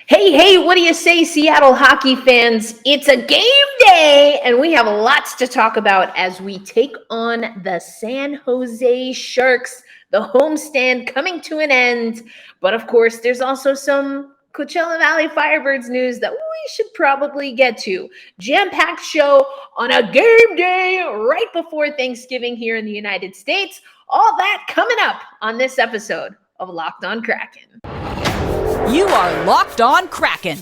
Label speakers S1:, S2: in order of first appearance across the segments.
S1: Hey, what do you say, Seattle hockey fans? It's a game day, and we have lots to talk about as we take on the San Jose Sharks, the homestand coming to an end. But of course, there's also some Coachella Valley Firebirds news that we should probably get to. Jam-packed show on a game day right before Thanksgiving here in the United States. All that coming up on this episode of Locked On Kraken.
S2: You are Locked On Kraken,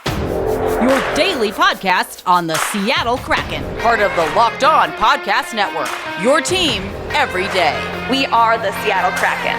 S2: your daily podcast on the Seattle Kraken, part of the Locked On Podcast Network, your team every day.
S3: We are the Seattle Kraken.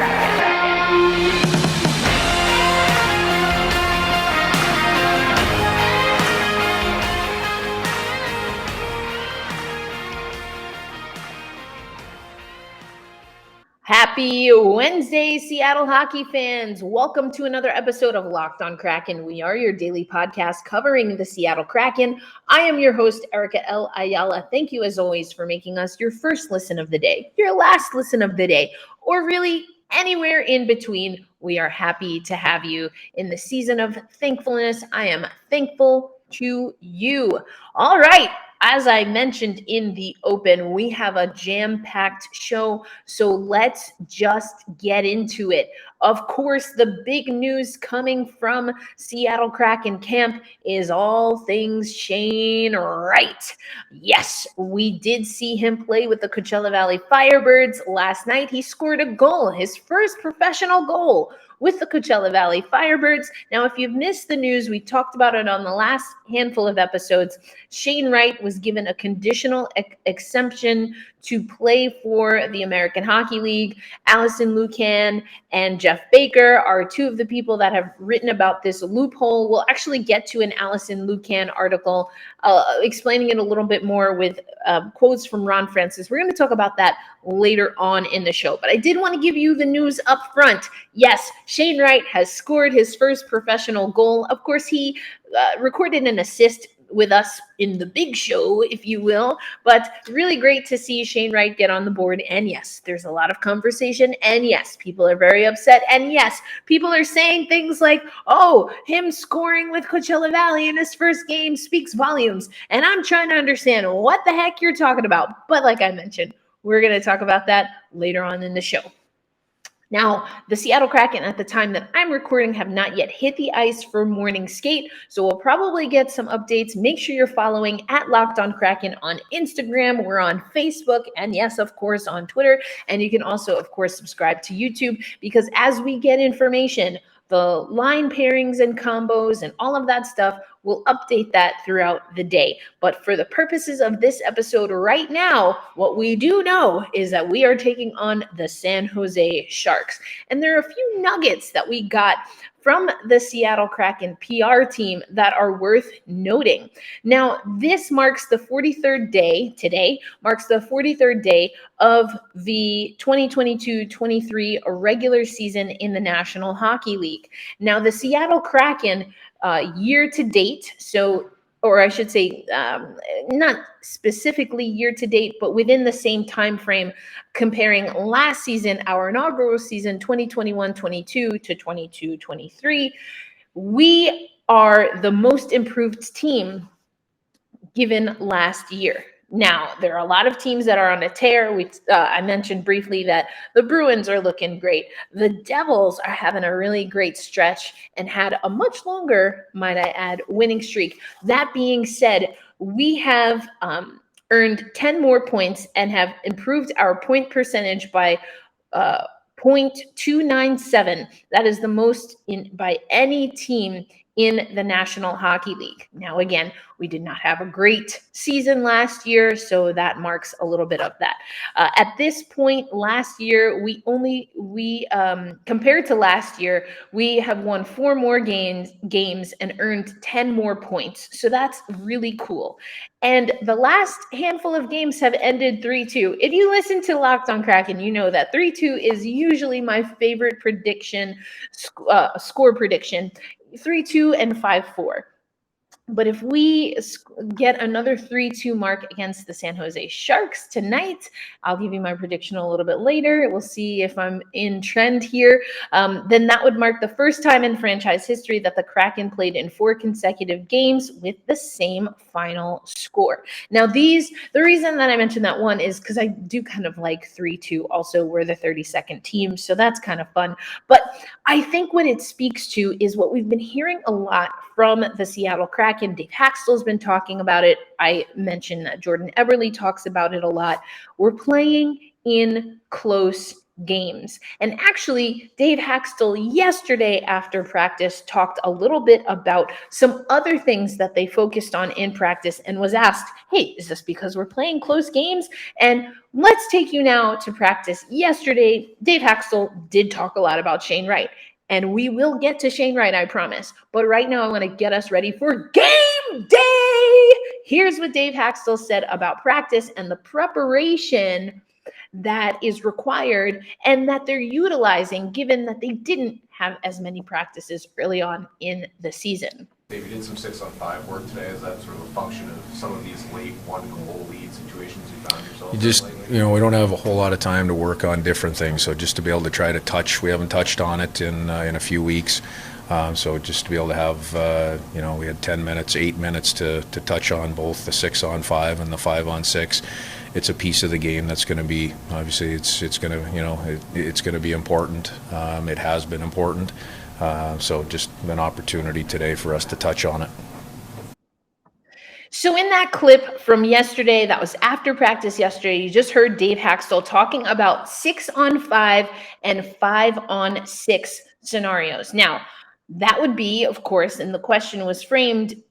S1: Happy Wednesday, Seattle hockey fans. Welcome to another episode of Locked On Kraken. We are your daily podcast covering the Seattle Kraken. I am your host, Erica L. Ayala. Thank you, as always, for making us your first listen of the day, your last listen of the day, or really anywhere in between. We are happy to have you in the season of thankfulness. I am thankful to you. All right. As I mentioned in the open, we have a jam-packed show, so let's just get into it. Of course, the big news coming from Seattle Kraken camp is all things Shane Wright. Yes, we did see him play with the Coachella Valley Firebirds last night. He scored a goal, his first professional goal with the Coachella Valley Firebirds. Now, if you've missed the news, we talked about it on the last handful of episodes. Shane Wright was given a conditional exemption to play for the American Hockey League. Alison, Lukan, and Jeff Baker are two of the people that have written about this loophole. We'll actually get to an Alison Lukan article explaining it a little bit more with quotes from Ron Francis. We're going to talk about that later on in the show. But I did want to give you the news up front. Yes, Shane Wright has scored his first professional goal. Of course, he recorded an assist with us in the big show, if you will, but really great to see Shane Wright get on the board. And yes, there's a lot of conversation. And yes, people are very upset. And yes, people are saying things like, oh, him scoring with Coachella Valley in his first game speaks volumes. And I'm trying to understand what the heck you're talking about. But like I mentioned, we're going to talk about that later on in the show. Now, the Seattle Kraken at the time that I'm recording have not yet hit the ice for morning skate, so we'll probably get some updates. Make sure you're following at Locked On Kraken on Instagram. We're on Facebook, and yes, of course, on Twitter. And you can also, of course, subscribe to YouTube, because as we get information, the line pairings and combos and all of that stuff, we'll update that throughout the day. But for the purposes of this episode right now, what we do know is that we are taking on the San Jose Sharks. And there are a few nuggets that we got from the Seattle Kraken PR team that are worth noting. Now, this marks the 43rd day, today marks the 43rd day of the 2022-23 regular season in the National Hockey League. Now, the Seattle Kraken year to date, or I should say, not specifically year to date, but within the same time frame, comparing last season, our inaugural season, 2021-22 to 22-23, we are the most improved team given last year. Now, there are a lot of teams that are on a tear. I mentioned briefly that the Bruins are looking great. The Devils are having a really great stretch and had a much longer, might I add, winning streak. That being said, we have earned 10 more points and have improved our point percentage by 0.297. That is the most by any team in the National Hockey League. Now, again, we did not have a great season last year, so that marks a little bit of that. At this point, last year, compared to last year, we have won 4 more games and earned 10 more points. So that's really cool. And the last handful of games have ended 3-2. If you listen to Locked On Kraken, you know that 3-2 is usually my favorite prediction, score prediction. 3-2 and 5-4. But if we get another 3-2 mark against the San Jose Sharks tonight, I'll give you my prediction a little bit later. We'll see if I'm in trend here. Then that would mark the first time in franchise history that the Kraken played in 4 consecutive games with the same final score. Now, the reason that I mentioned that one is because I do kind of like 3-2. Also, we're the 32nd team, so that's kind of fun. But I think what it speaks to is what we've been hearing a lot from the Seattle Kraken. Dave Haxtell's been talking about it. I mentioned that Jordan Eberle talks about it a lot. We're playing in close games. And actually, Dave Haxtell yesterday after practice talked a little bit about some other things that they focused on in practice and was asked, hey, is this because we're playing close games? And let's take you now to practice yesterday. Dave Haxtell did talk a lot about Shane Wright. And we will get to Shane Wright, I promise. But right now, I want to get us ready for game day. Here's what Dave Haxtell said about practice and the preparation that is required and that they're utilizing, given that they didn't have as many practices early on in the season.
S4: Maybe did some 6-on-5 work today. Is that sort of a function of some of these late one-goal lead situations you found yourself?
S5: We don't have a whole lot of time to work on different things. So just to be able to try to touch, we haven't touched on it in a few weeks. So just to be able to have, we had 10 minutes, 8 minutes to touch on both the 6-on-5 and the 5-on-6. It's a piece of the game that's going to be, obviously, it's going to, it's going to be important. It has been important. So just an opportunity today for us to touch on it.
S1: So in that clip from yesterday, that was after practice yesterday, you just heard Dave Haxtell talking about 6-on-5 and 5-on-6 scenarios. Now, that would be, of course, and the question was framed,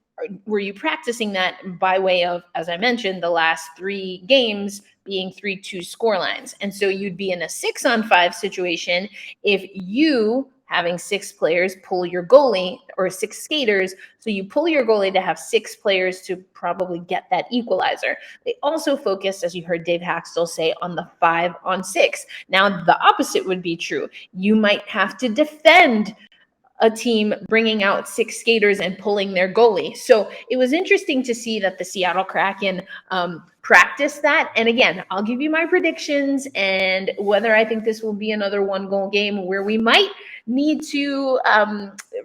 S1: were you practicing that by way of, as I mentioned, the last 3 games being 3-2 scorelines? And so you'd be in a 6-on-5 situation if you, having 6 players, pull your goalie, or 6 skaters, so you pull your goalie to have 6 players to probably get that equalizer. They also focused, as you heard Dave Haxtell say, on the 5-on-6. Now, the opposite would be true. You might have to defend a team bringing out 6 skaters and pulling their goalie. So it was interesting to see that the Seattle Kraken practice that. And again, I'll give you my predictions and whether I think this will be another 1-goal game where we might need to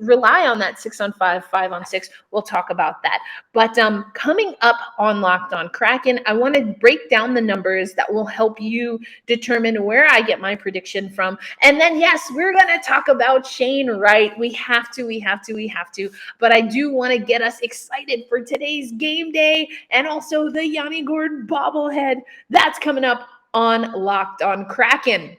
S1: rely on that 6-on-5, 5-on-6. We'll talk about that. But coming up on Locked On Kraken, I want to break down the numbers that will help you determine where I get my prediction from. And then, yes, we're going to talk about Shane Wright. We have to. But I do want to get us excited for today's game day and also the Yanni Gordon bobblehead. That's coming up on Locked On Kraken.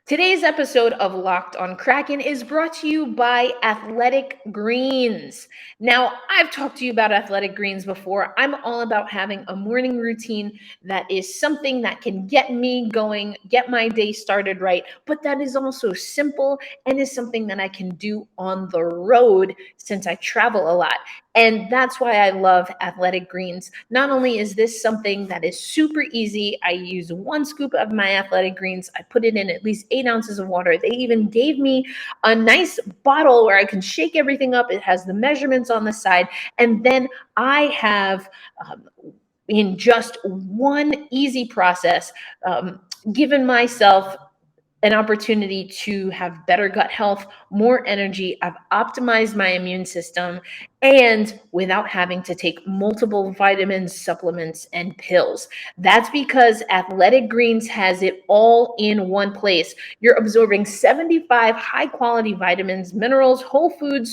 S1: Today's episode of Locked On Kraken is brought to you by Athletic Greens. Now, I've talked to you about Athletic Greens before. I'm all about having a morning routine that is something that can get me going, get my day started right, but that is also simple and is something that I can do on the road since I travel a lot. And that's why I love Athletic Greens. Not only is this something that is super easy, I use 1 scoop of my Athletic Greens. I put it in at least 8 ounces of water. They even gave me a nice bottle where I can shake everything up. It has the measurements on the side. And then I have, in just one easy process, given myself an opportunity to have better gut health, more energy. I've optimized my immune system, and without having to take multiple vitamins, supplements, and pills. That's because Athletic Greens has it all in one place. You're absorbing 75 high-quality vitamins, minerals, whole food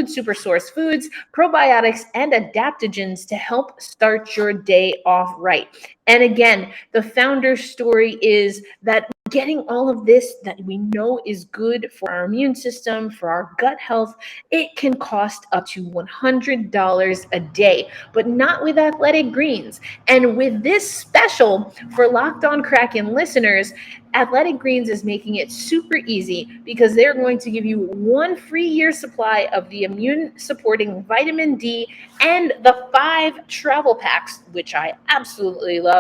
S1: super source foods, probiotics, and adaptogens to help start your day off right. And again, the founder's story is that getting all of this that we know is good for our immune system, for our gut health, it can cost up to $100 a day, but not with Athletic Greens. And with this special for Locked On Kraken listeners, Athletic Greens is making it super easy because they're going to give you 1 free year supply of the immune supporting vitamin D and the 5 travel packs, which I absolutely love,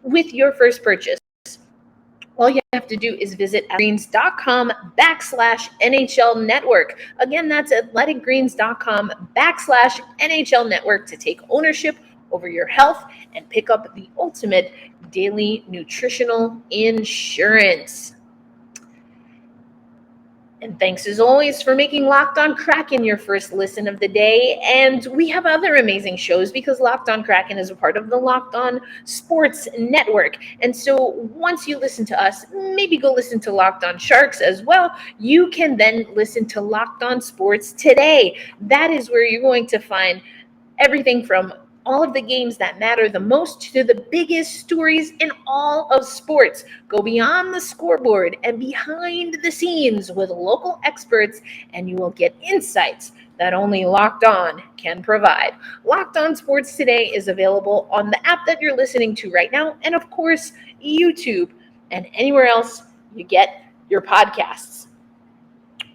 S1: with your first purchase. all you have to do is visit athleticgreens.com/NHL network. Again, that's athleticgreens.com/NHL network to take ownership over your health and pick up the ultimate daily nutritional insurance. And thanks as always for making Locked On Kraken your first listen of the day. And we have other amazing shows because Locked On Kraken is a part of the Locked On Sports Network. And so once you listen to us, maybe go listen to Locked On Sharks as well. You can then listen to Locked On Sports Today. That is where you're going to find everything from all of the games that matter the most to the biggest stories in all of sports. Go beyond the scoreboard and behind the scenes with local experts, and you will get insights that only Locked On can provide. Locked On Sports Today is available on the app that you're listening to right now, and of course, YouTube and anywhere else you get your podcasts.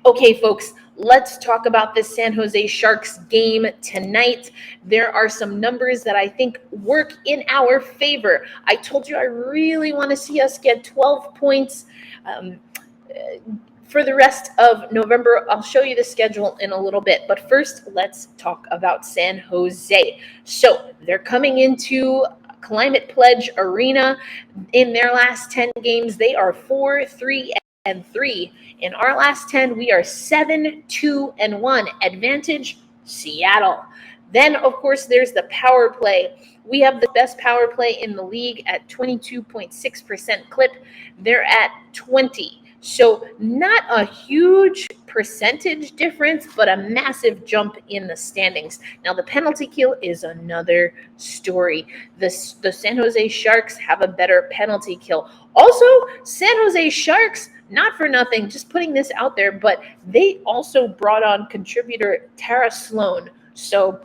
S1: Okay, folks, let's talk about this San Jose Sharks game tonight. There are some numbers that I think work in our favor. I told you I really want to see us get 12 points for the rest of November. I'll show you the schedule in a little bit. But first, let's talk about San Jose. So they're coming into Climate Pledge Arena. In their last 10 games, they are 4-3-3. In our last 10, we are 7-2-1. Advantage, Seattle. Then, of course, there's the power play. We have the best power play in the league at 22.6% clip. They're at 20. So not a huge percentage difference, but a massive jump in the standings. Now, the penalty kill is another story. The San Jose Sharks have a better penalty kill. Also, San Jose Sharks, not for nothing, just putting this out there, but they also brought on contributor Tara Sloan. So,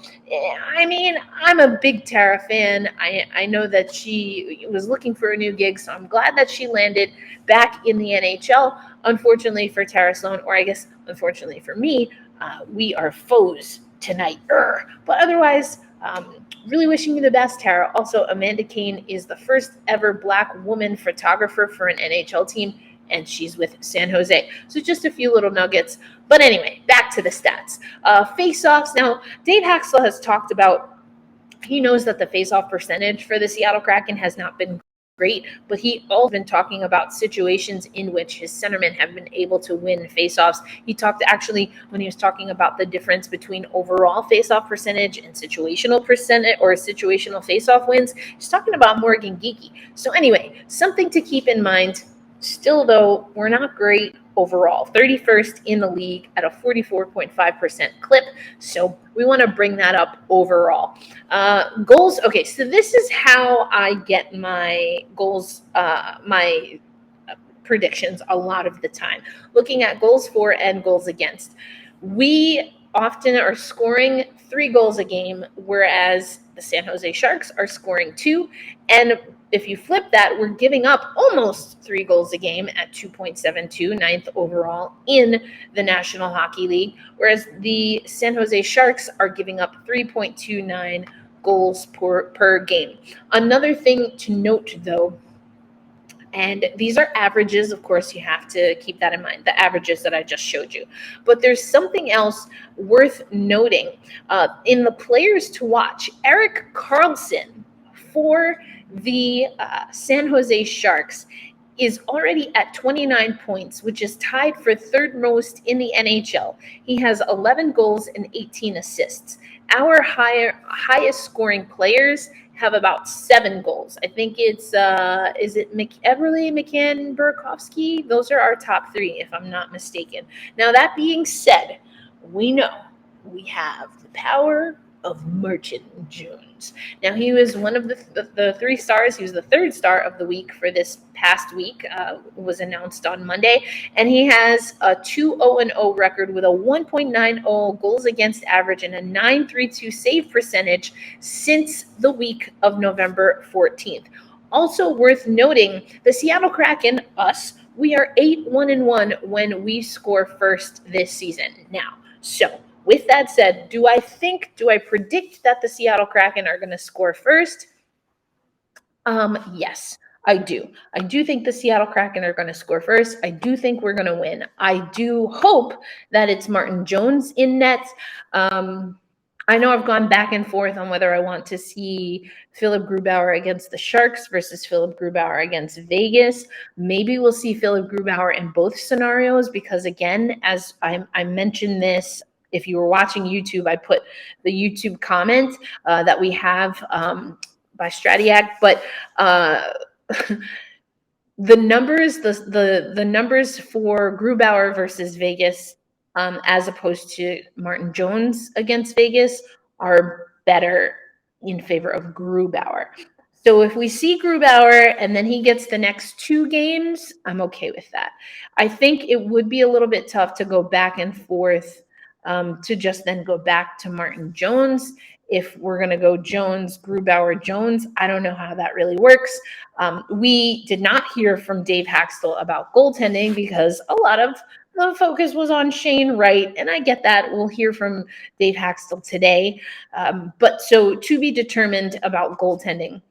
S1: I mean, I'm a big Tara fan. I know that she was looking for a new gig, so I'm glad that she landed back in the NHL. Unfortunately for Tara Sloan, or I guess unfortunately for me, we are foes tonight. But otherwise, really wishing you the best, Tara. Also, Amanda Kane is the first ever Black woman photographer for an NHL team, and she's with San Jose. So just a few little nuggets. But anyway, back to the stats. Face-offs. Now, Dave Haxtell has talked about, he knows that the face-off percentage for the Seattle Kraken has not been great, but he also been talking about situations in which his centermen have been able to win face-offs. He talked actually when he was talking about the difference between overall face-off percentage and situational percentage or situational face-off wins. He's talking about Morgan Geekie. So anyway, something to keep in mind. Still, though, we're not great overall. 31st in the league at a 44.5% clip. So we want to bring that up overall. Goals. Okay, so this is how I get my goals, my predictions a lot of the time. Looking at goals for and goals against. We often are scoring 3 goals a game, whereas the San Jose Sharks are scoring 2. And if you flip that, we're giving up almost 3 goals a game at 2.72, 9th overall in the National Hockey League, whereas the San Jose Sharks are giving up 3.29 goals per game. Another thing to note, though, and these are averages, of course, you have to keep that in mind, the averages that I just showed you. But there's something else worth noting. In the players to watch, Erik Karlsson for the San Jose Sharks is already at 29 points, which is tied for third most in the NHL. He has 11 goals and 18 assists. Our highest scoring players have about 7 goals. I think it's, is it Everly, McCann, Burakovsky? Those are our top 3, if I'm not mistaken. Now, that being said, we know we have the power of Martin Jones. Now, he was one of the 3 stars. He was the 3rd star of the week for this past week, was announced on Monday. And he has a 2-0-0 record with a 1.90 goals against average and a .932 save percentage since the week of November 14th. Also worth noting, the Seattle Kraken, us, we are 8-1-1 when we score first this season. Now, so with that said, do I predict that the Seattle Kraken are going to score first? Yes. I do. I do think the Seattle Kraken are going to score first. I do think we're going to win. I do hope that it's Martin Jones in net. I know I've gone back and forth on whether I want to see Philip Grubauer against the Sharks versus Philip Grubauer against Vegas. Maybe we'll see Philip Grubauer in both scenarios because, again, as I mentioned this, if you were watching YouTube, I put the YouTube comment that we have by Stratiac, but the numbers, the numbers for Grubauer versus Vegas, as opposed to Martin Jones against Vegas, are better in favor of Grubauer. So if we see Grubauer and then he gets the next 2 games, I'm okay with that. I think it would be a little bit tough to go back and forth to just then go back to Martin Jones. If we're going to go Jones, Grubauer, Jones, I don't know how that really works. We did not hear from Dave Haxtell about goaltending because a lot of the focus was on Shane Wright, and I get that. We'll hear from Dave Haxtell today. But so to be determined about goaltending.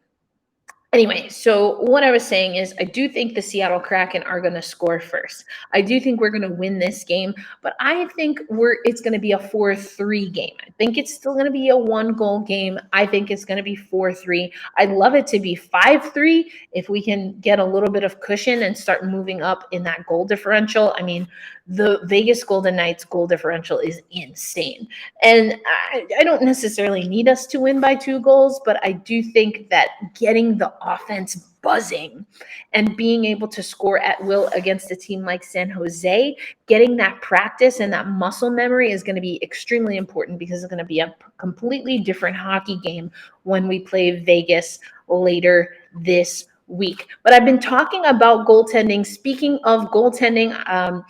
S1: Anyway, so what I was saying is I do think the Seattle Kraken are going to score first. I do think we're going to win this game, but I think it's going to be a 4-3 game. I think it's still going to be a 1-goal game. I think it's going to be 4-3. I'd love it to be 5-3 if we can get a little bit of cushion and start moving up in that goal differential. I mean, the Vegas Golden Knights goal differential is insane. And I don't necessarily need us to win by 2 goals, but I do think that getting the offense buzzing and being able to score at will against a team like San Jose, getting that practice and that muscle memory is going to be extremely important because it's going to be a completely different hockey game when we play Vegas later this week. But I've been talking about goaltending. Speaking of goaltending,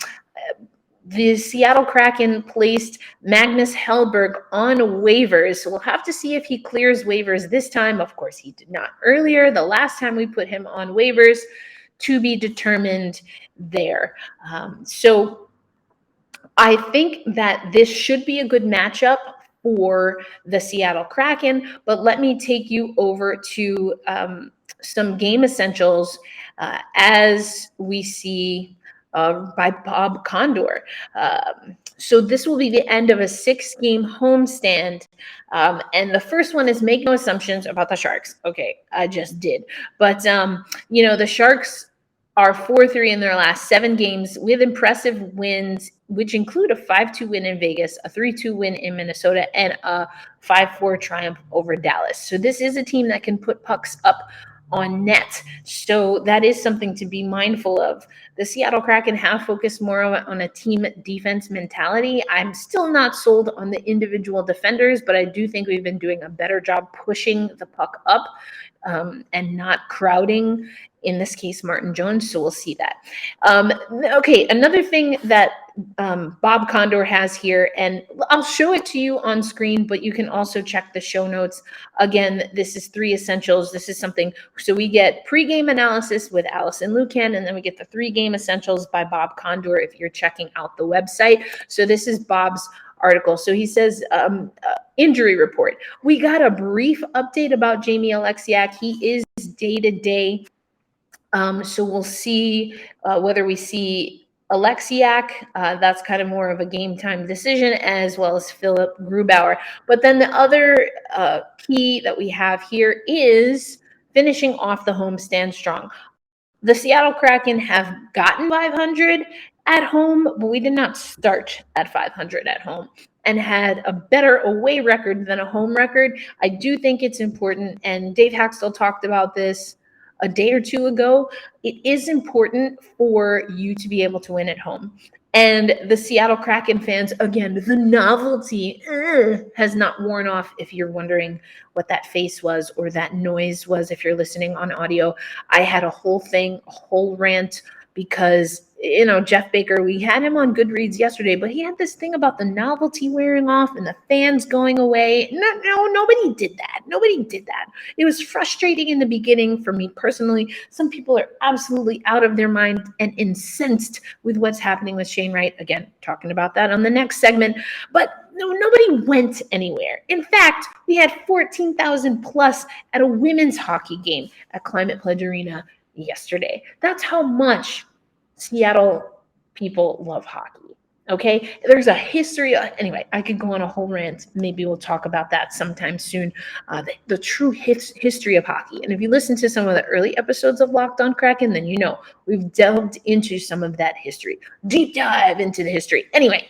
S1: the Seattle Kraken placed Magnus Hellberg on waivers. So we'll have to see if he clears waivers this time. Of course, he did not earlier. The last time we put him on waivers, to be determined there. So I think that this should be a good matchup for the Seattle Kraken. But let me take you over to some game essentials as we see by Bob Condor. So this will be the end of a 6-game homestand. And the first one is make no assumptions about the Sharks. Okay, I just did. But, the Sharks are 4-3 in their last 7 games with impressive wins, which include a 5-2 win in Vegas, a 3-2 win in Minnesota, and a 5-4 triumph over Dallas. So this is a team that can put pucks up on net. So that is something to be mindful of. The Seattle Kraken have focused more on a team defense mentality. I'm still not sold on the individual defenders, but I do think we've been doing a better job pushing the puck up and not crowding, in this case, Martin Jones. So we'll see that. Okay, another thing that Bob Condor has here, and I'll show it to you on screen, but you can also check the show notes. Again, this is 3 essentials. This is something, so we get pregame analysis with Alison, Lukan, and then we get the 3-game essentials by Bob Condor if you're checking out the website. So this is Bob's article. So he says, injury report. We got a brief update about Jaime Oleksiak. He is day-to-day. So we'll see whether we see Oleksiak. That's kind of more of a game time decision, as well as Philip Grubauer. But then the other key that we have here is finishing off the homestand strong. The Seattle Kraken have gotten 500 at home, but we did not start at 500 at home and had a better away record than a home record. I do think it's important, and Dave Haxtell talked about this a day or 2 ago. It is important for you to be able to win at home. And the Seattle Kraken fans, again, the novelty has not worn off. If you're wondering what that face was or that noise was, if you're listening on audio, I had a whole rant because, Jeff Baker, we had him on Goodreads yesterday, but he had this thing about the novelty wearing off and the fans going away. No, nobody did that. Nobody did that. It was frustrating in the beginning for me personally. Some people are absolutely out of their mind and incensed with what's happening with Shane Wright. Again, talking about that on the next segment. But no, nobody went anywhere. In fact, we had 14,000 plus at a women's hockey game at Climate Pledge Arena yesterday. That's how much Seattle people love hockey. Okay, there's a history. Anyway, I could go on a whole rant. Maybe we'll talk about that sometime soon. The true history of hockey. And if you listen to some of the early episodes of Locked On Kraken, then you know we've delved into some of that history. Deep dive into the history. Anyway,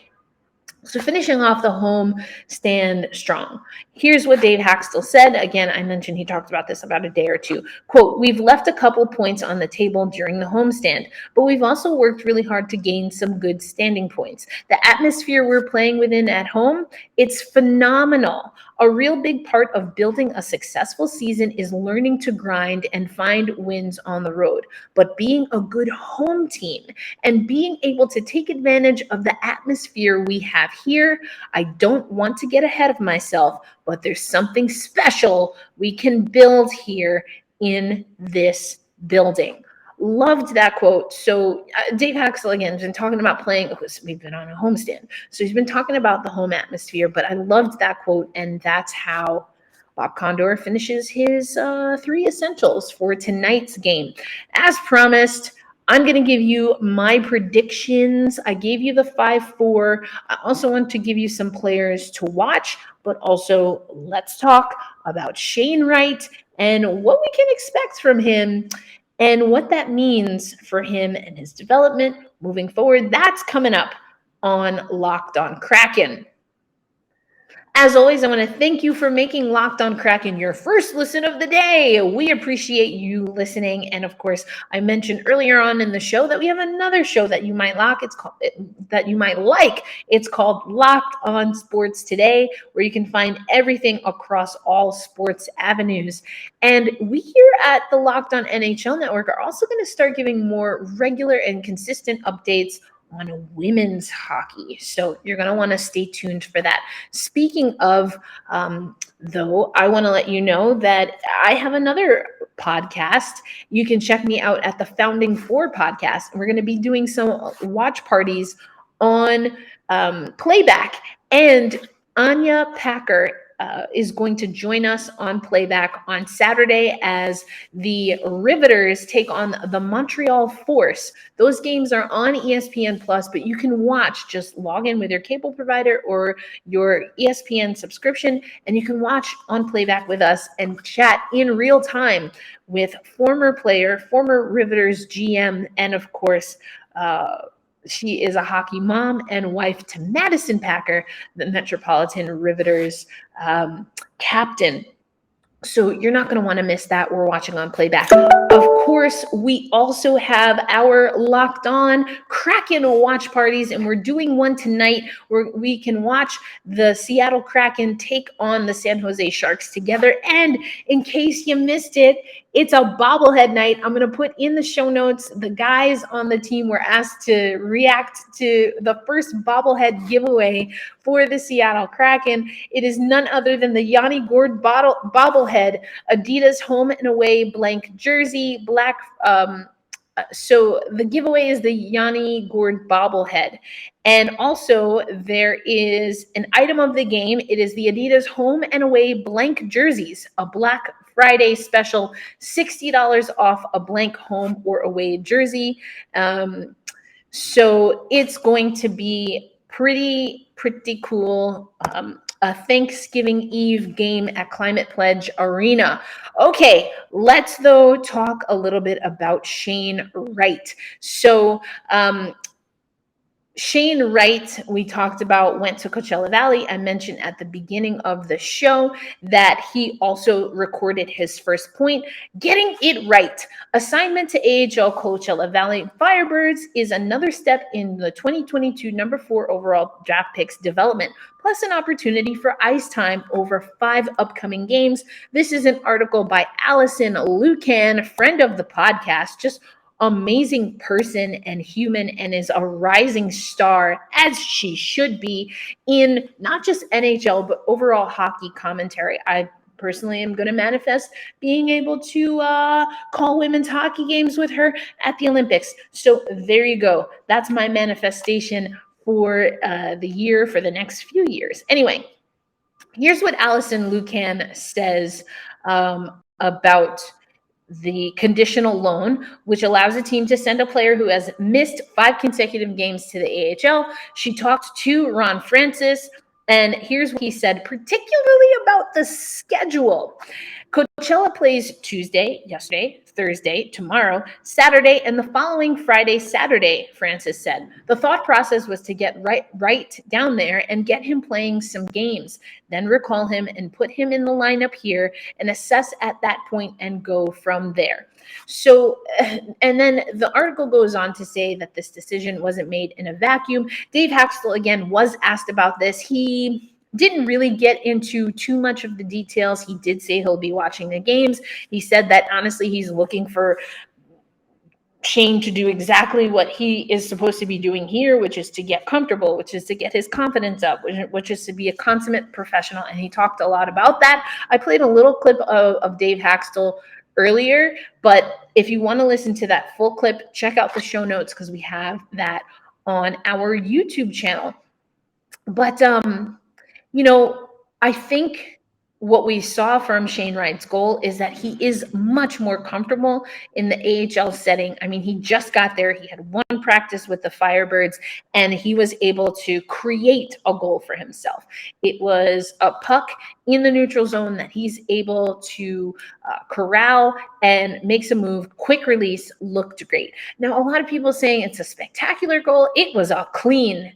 S1: so finishing off the home stand strong. Here's what Dave Haxtell said. Again, I mentioned he talked about this about a day or two. Quote, "We've left a couple points on the table during the homestand, but we've also worked really hard to gain some good standing points. The atmosphere we're playing within at home, it's phenomenal. A real big part of building a successful season is learning to grind and find wins on the road. But being a good home team and being able to take advantage of the atmosphere we have here, I don't want to get ahead of myself, but there's something special we can build here in this building." Loved that quote. So Dave Haxtell, again, has been talking about playing. We've been on a homestand. So he's been talking about the home atmosphere, but I loved that quote. And that's how Bob Condor finishes his 3 essentials for tonight's game. As promised, I'm going to give you my predictions. I gave you the 5-4. I also want to give you some players to watch, but also let's talk about Shane Wright and what we can expect from him and what that means for him and his development moving forward. That's coming up on Locked On Kraken. As always, I want to thank you for making Locked On Kraken your first listen of the day. We appreciate you listening. And of course, I mentioned earlier on in the show that we have another show that you might like. It's called Locked On Sports Today, where you can find everything across all sports avenues. And we here at the Locked On NHL Network are also going to start giving more regular and consistent updates on women's hockey. So you're going to want to stay tuned for that. Speaking of, though, I want to let you know that I have another podcast. You can check me out at the Founding Four podcast. We're going to be doing some watch parties on playback. And Anya Packer is going to join us on playback on Saturday as the Riveters take on the Montreal Force. Those games are on ESPN Plus, but you can watch. Just log in with your cable provider or your ESPN subscription, and you can watch on playback with us and chat in real time with former player, former Riveters GM, and of course, she is a hockey mom and wife to Madison Packer, the Metropolitan Riveters captain. So you're not going to want to miss that. We're watching on playback. Of course, we also have our Locked On Kraken watch parties, and we're doing one tonight where we can watch the Seattle Kraken take on the San Jose Sharks together. And in case you missed it, it's a bobblehead night. I'm going to put in the show notes. The guys on the team were asked to react to the first bobblehead giveaway for the Seattle Kraken. It is none other than the Yanni Gourde bobblehead, Adidas home and away blank jersey, black. So the giveaway is the Yanni Gourde bobblehead. And also there is an item of the game. It is the Adidas home and away blank jerseys, a Black Friday special, $60 off a blank home or away jersey. So it's going to be pretty cool. A Thanksgiving Eve game at Climate Pledge Arena. Okay, let's though talk a little bit about Shane Wright. So Shane Wright, we talked about, went to Coachella Valley. I mentioned at the beginning of the show that he also recorded his first point, getting it right. Assignment to AHL Coachella Valley Firebirds is another step in the 2022 number 4 overall draft picks development, plus an opportunity for ice time over 5 upcoming games. This is an article by Alison, Lukan, friend of the podcast, just amazing person and human, and is a rising star, as she should be, in not just NHL, but overall hockey commentary. I personally am going to manifest being able to call women's hockey games with her at the Olympics. So there you go. That's my manifestation for the year, for the next few years. Anyway, here's what Alison Lukan says about the conditional loan, which allows a team to send a player who has missed 5 consecutive games to the AHL. She talked to Ron Francis, and here's what he said, particularly about the schedule. Coachella plays Tuesday, yesterday, Thursday, tomorrow, Saturday, and the following Friday, Saturday, Francis said. The thought process was to get right down there and get him playing some games, then recall him and put him in the lineup here and assess at that point and go from there. So, and then the article goes on to say that this decision wasn't made in a vacuum. Dave Haxtell, again, was asked about this. He didn't really get into too much of the details. He did say he'll be watching the games. He said that honestly, he's looking for Shane to do exactly what he is supposed to be doing here, which is to get comfortable, which is to get his confidence up, which is to be a consummate professional. And he talked a lot about that. I played a little clip of Dave Haxtell earlier, but if you want to listen to that full clip, check out the show notes because we have that on our YouTube channel. But, I think what we saw from Shane Wright's goal is that he is much more comfortable in the AHL setting. I mean, he just got there. He had one practice with the Firebirds, and he was able to create a goal for himself. It was a puck in the neutral zone that he's able to corral and makes a move. Quick release, looked great. Now, a lot of people saying it's a spectacular goal. It was a clean,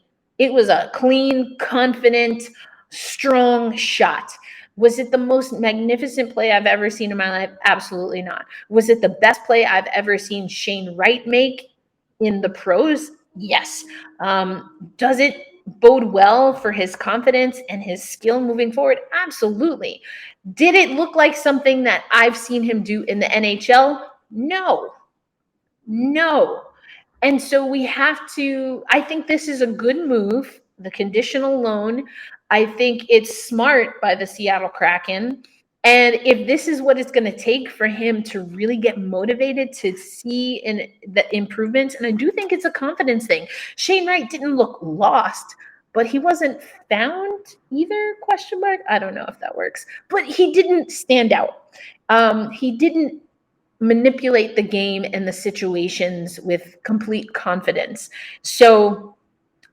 S1: confident, strong shot. Was it the most magnificent play I've ever seen in my life? Absolutely not. Was it the best play I've ever seen Shane Wright make in the pros? Yes. Does it bode well for his confidence and his skill moving forward? Absolutely. Did it look like something that I've seen him do in the NHL? No. And so we have to, I think this is a good move, the conditional loan. I think it's smart by the Seattle Kraken. And if this is what it's going to take for him to really get motivated to see the improvements, and I do think it's a confidence thing. Shane Wright didn't look lost, but he wasn't found either, ? I don't know if that works. But he didn't stand out. He didn't manipulate the game and the situations with complete confidence. So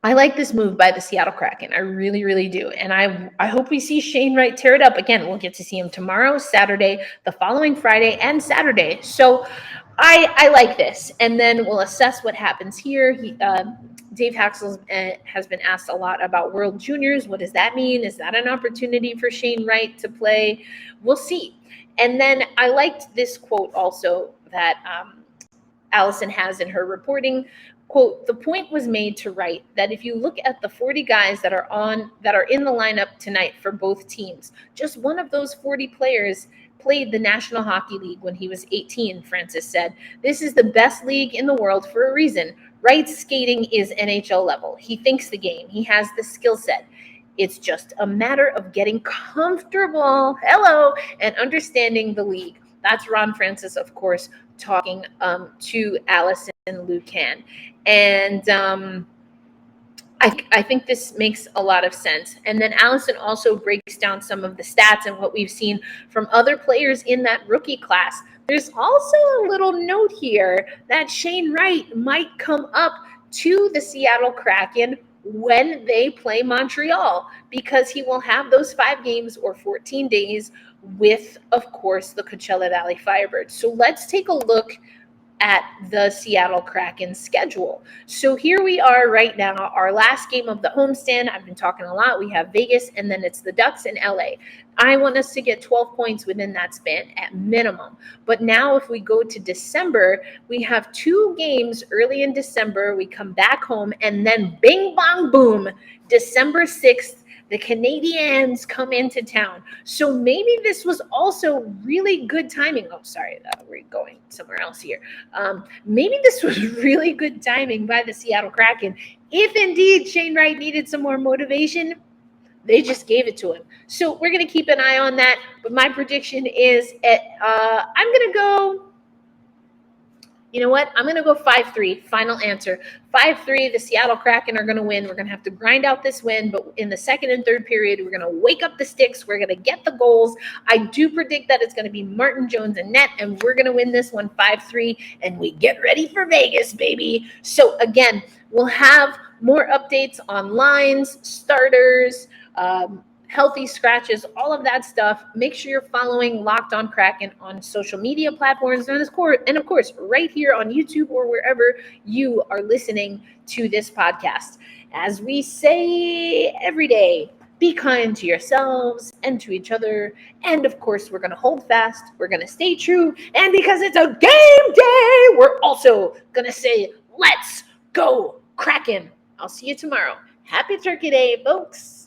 S1: I like this move by the Seattle Kraken. I really, really do. And I hope we see Shane Wright tear it up. Again, we'll get to see him tomorrow, Saturday, the following Friday, and Saturday. So I like this. And then we'll assess what happens here. Dave Haxtell has been asked a lot about World Juniors. What does that mean? Is that an opportunity for Shane Wright to play? We'll see. And then I liked this quote also that Alison has in her reporting. Quote, the point was made to Wright that if you look at the 40 guys that are in the lineup tonight for both teams, just one of those 40 players played the National Hockey League when he was 18, Francis said. This is the best league in the world for a reason. Wright's skating is NHL level. He thinks the game. He has the skill set. It's just a matter of getting comfortable, and understanding the league. That's Ron Francis, of course, talking to Alison and Lukan. And I think this makes a lot of sense. And then Alison also breaks down some of the stats and what we've seen from other players in that rookie class. There's also a little note here that Shane Wright might come up to the Seattle Kraken when they play Montreal, because he will have those 5 games or 14 days with, of course, the Coachella Valley Firebirds. So let's take a look at the Seattle Kraken schedule. So here we are right now, our last game of the homestand. I've been talking a lot. We have Vegas, and then it's the Ducks in LA. I want us to get 12 points within that span at minimum. But now if we go to December, we have 2 games early in December. We come back home, and then bing, bong, boom, December 6th, the Canadiens come into town. So maybe this was also really good timing. Oh, sorry, we're going somewhere else here. Maybe this was really good timing by the Seattle Kraken. If indeed Shane Wright needed some more motivation, they just gave it to him. So we're going to keep an eye on that. But my prediction is I'm going to go You know what? I'm going to go 5-3. Final answer. 5-3. The Seattle Kraken are going to win. We're going to have to grind out this win, but in the second and third period, we're going to wake up the sticks. We're going to get the goals. I do predict that it's going to be Martin Jones and net, and we're going to win this one 5-3, and we get ready for Vegas, baby. So again, we'll have more updates on lines, starters, healthy scratches, all of that stuff. Make sure you're following Locked On Kraken on social media platforms, and of course, right here on YouTube or wherever you are listening to this podcast. As we say every day, be kind to yourselves and to each other. And of course, we're going to hold fast. We're going to stay true. And because it's a game day, we're also going to say, let's go Kraken. I'll see you tomorrow. Happy Turkey Day, folks.